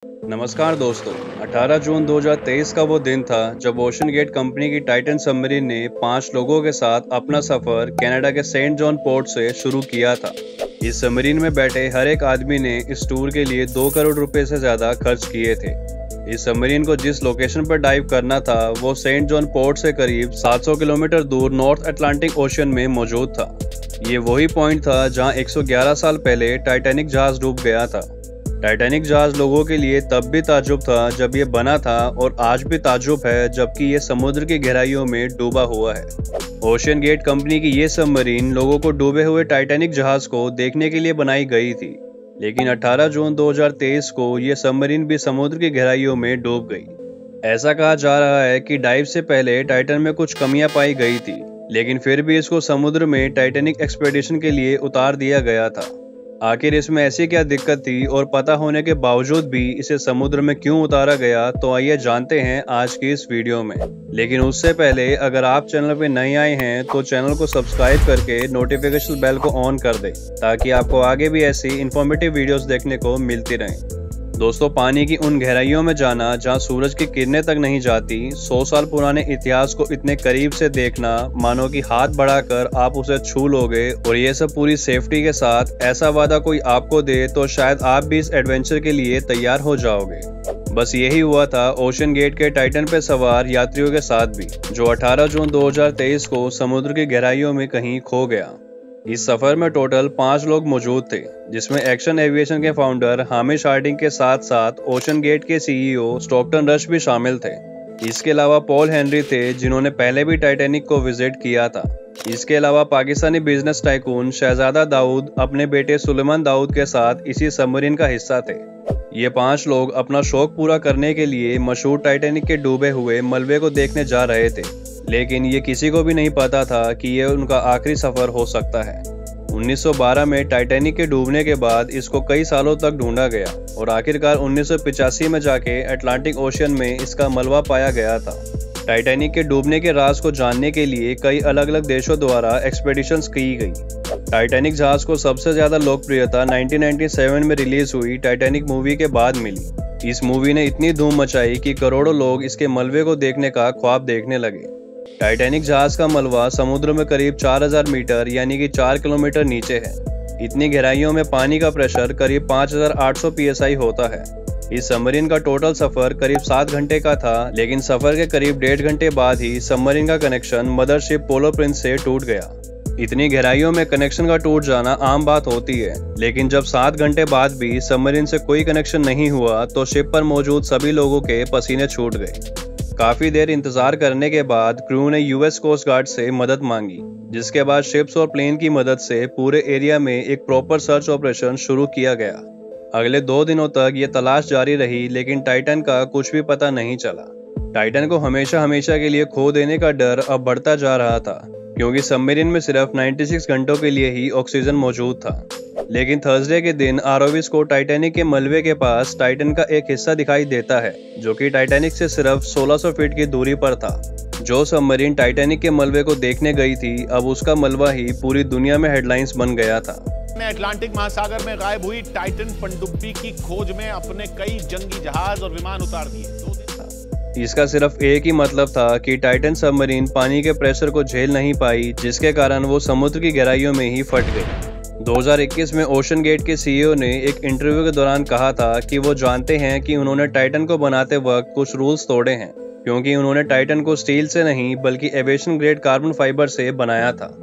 नमस्कार दोस्तों, 18 जून 2023 का वो दिन था जब ओशन गेट कंपनी की टाइटन सबमरीन ने 5 लोगों के साथ अपना सफर कनाडा के सेंट जॉन पोर्ट से शुरू किया था। इस सबमरीन में बैठे हर एक आदमी ने इस टूर के लिए 2 करोड़ रुपए से ज्यादा खर्च किए थे। इस सबमरीन को जिस लोकेशन पर डाइव करना था वो सेंट जॉन पोर्ट से करीब 700 किलोमीटर दूर नॉर्थ अटलांटिक ओशन में मौजूद था। ये वही पॉइंट था जहां 111 साल पहले टाइटैनिक जहाज डूब गया था। टाइटैनिक जहाज लोगों के लिए तब भी ताज्जुब था जब ये बना था और आज भी ताज्जुब है जबकि ये समुद्र की गहराइयों में डूबा हुआ है। ओशन गेट कंपनी की ये सबमरीन लोगों को डूबे हुए टाइटैनिक जहाज को देखने के लिए बनाई गई थी, लेकिन 18 जून 2023 को ये सबमरीन भी समुद्र की गहराइयों में डूब गई। ऐसा कहा जा रहा है कि डाइव से पहले टाइटन में कुछ कमियां पाई गई थी, लेकिन फिर भी इसको समुद्र में टाइटैनिक एक्सपेडिशन के लिए उतार दिया गया था। आखिर इसमें ऐसी क्या दिक्कत थी और पता होने के बावजूद भी इसे समुद्र में क्यों उतारा गया, तो आइए जानते हैं आज की इस वीडियो में। लेकिन उससे पहले अगर आप चैनल पे नए आए हैं तो चैनल को सब्सक्राइब करके नोटिफिकेशन बेल को ऑन कर दें ताकि आपको आगे भी ऐसी इंफॉर्मेटिव वीडियोस देखने को मिलती रहें। दोस्तों, पानी की उन गहराइयों में जाना जहां सूरज की किरणें तक नहीं जाती, 100 साल पुराने इतिहास को इतने करीब से देखना मानो कि हाथ बढ़ाकर आप उसे छू लोगे, और ये सब पूरी सेफ्टी के साथ। ऐसा वादा कोई आपको दे तो शायद आप भी इस एडवेंचर के लिए तैयार हो जाओगे। बस यही हुआ था ओशन गेट के टाइटन पे सवार यात्रियों के साथ भी, जो 18 जून 2023 को समुद्र की गहराइयों में कहीं खो गया। इस सफर में टोटल 5 लोग मौजूद थे, जिसमें एक्शन एविएशन के फाउंडर हामिश हार्डिंग के साथ साथ ओशन गेट के सीईओ स्टॉकटन रश भी शामिल थे। इसके अलावा पॉल हेनरी थे, जिन्होंने पहले भी टाइटैनिक को विजिट किया था। इसके अलावा पाकिस्तानी बिजनेस टाइकून शहजादा दाऊद अपने बेटे सुलेमान दाऊद के साथ इसी सबमरीन का हिस्सा थे। ये 5 लोग अपना शौक पूरा करने के लिए मशहूर टाइटैनिक के डूबे हुए मलबे को देखने जा रहे थे, लेकिन ये किसी को भी नहीं पता था कि ये उनका आखिरी सफर हो सकता है। 1912 में टाइटैनिक के डूबने के बाद इसको कई सालों तक ढूंढा गया और आखिरकार 1985 में जाके अटलांटिक ओशन में इसका मलबा पाया गया था। टाइटैनिक के डूबने के राज को जानने के लिए कई अलग अलग देशों द्वारा एक्सपेडिशंस की गई। टाइटैनिक जहाज को सबसे ज्यादा लोकप्रियता 1997 में रिलीज हुई टाइटैनिक मूवी के बाद मिली। इस मूवी ने इतनी धूम मचाई कि करोड़ों लोग इसके मलबे को देखने का ख्वाब देखने लगे। टाइटैनिक जहाज का मलबा समुद्र में करीब 4000 मीटर यानी कि 4 किलोमीटर नीचे है। इतनी गहराइयों में पानी का प्रेशर करीब 5800 psi होता है। इस सबमरीन का टोटल सफर करीब 7 घंटे का था, लेकिन सफर के करीब 1.5 घंटे बाद ही सबमरीन का कनेक्शन मदरशिप पोलो प्रिंस से टूट गया। इतनी गहराइयों में कनेक्शन का टूट जाना आम बात होती है, लेकिन जब 7 घंटे बाद भी सबमरीन से कोई कनेक्शन नहीं हुआ तो शिप पर मौजूद सभी लोगों के पसीने छूट गए। काफी देर इंतजार करने के बाद क्रू ने यूएस कोस्ट गार्ड से मदद मांगी, जिसके बाद शिप्स और प्लेन की मदद से पूरे एरिया में एक प्रॉपर सर्च ऑपरेशन शुरू किया गया। अगले 2 दिनों तक ये तलाश जारी रही, लेकिन टाइटन का कुछ भी पता नहीं चला। टाइटन को हमेशा के लिए खो देने का डर अब बढ़ता जा रहा था, क्योंकि सबमरीन में सिर्फ 96 घंटों के लिए ही ऑक्सीजन मौजूद था। लेकिन थर्सडे के दिन आरओवीज को टाइटैनिक के मलबे के पास टाइटन का एक हिस्सा दिखाई देता है, जो कि टाइटैनिक से सिर्फ 1600 फीट की दूरी पर था। जो सबमरीन टाइटैनिक के मलबे को देखने गई थी, अब उसका मलबा ही पूरी दुनिया में हेडलाइंस बन गया था। अटलांटिक महासागर में गायब हुई टाइटन पनडुब्बी की खोज में अपने कई जंगी जहाज और विमान उतार दिए। इसका सिर्फ एक ही मतलब था कि टाइटन सबमरीन पानी के प्रेशर को झेल नहीं पाई, जिसके कारण वो समुद्र की गहराइयों में ही फट गई। 2021 में ओशन गेट के सीईओ ने एक इंटरव्यू के दौरान कहा था कि वो जानते हैं कि उन्होंने टाइटन को बनाते वक्त कुछ रूल्स तोड़े हैं, क्योंकि उन्होंने टाइटन को स्टील से नहीं बल्कि एविएशन ग्रेड कार्बन फाइबर से बनाया था।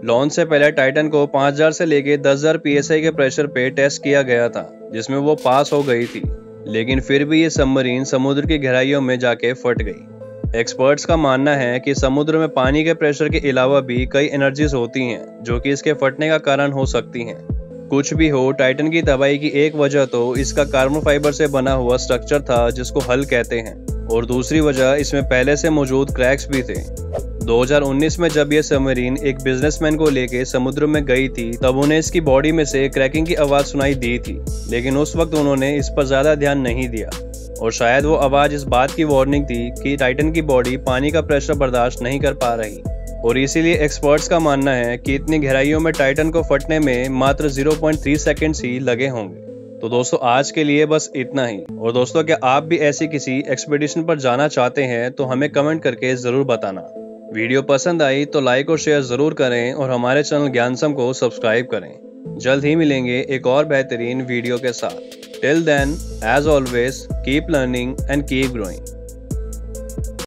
लॉन्च से पहले टाइटन को 5000 से लेके 10000 psi के प्रेशर पे टेस्ट किया गया था, जिसमें वो पास हो गई थी, लेकिन फिर भी ये सबमरीन समुद्र की गहराइयों में जाके फट गई। एक्सपर्ट्स का मानना है कि समुद्र में पानी के प्रेशर के अलावा भी कई एनर्जीज होती हैं, जो कि इसके फटने का कारण हो सकती हैं। कुछ भी हो, टाइटन की तबाही की एक वजह तो इसका कार्बन फाइबर से बना हुआ स्ट्रक्चर था, जिसको हल कहते हैं, और दूसरी वजह इसमें पहले से मौजूद क्रैक्स भी थे। 2019 में जब यह सबमरीन एक बिजनेसमैन को लेके समुद्र में गई थी, तब उन्हें इसकी बॉडी में से क्रैकिंग की आवाज सुनाई दी थी, लेकिन उस वक्त उन्होंने इस पर ज्यादा ध्यान नहीं दिया, और शायद वो आवाज इस बात की वार्निंग थी कि टाइटन की बॉडी पानी का प्रेशर बर्दाश्त नहीं कर पा रही। और इसीलिए एक्सपर्ट्स का मानना है कि इतनी गहराइयों में टाइटन को फटने में मात्र 0.3 सेकंड्स ही लगे होंगे। तो दोस्तों आज के लिए बस इतना ही। और दोस्तों क्या आप भी ऐसी किसी एक्सपीडिशन पर जाना चाहते हैं तो हमें कमेंट करके जरूर बताना। वीडियो पसंद आई तो लाइक और शेयर जरूर करें और हमारे चैनल ज्ञानसम को सब्सक्राइब करें। जल्द ही मिलेंगे एक और बेहतरीन वीडियो के साथ। Till then, as always, keep learning and keep growing.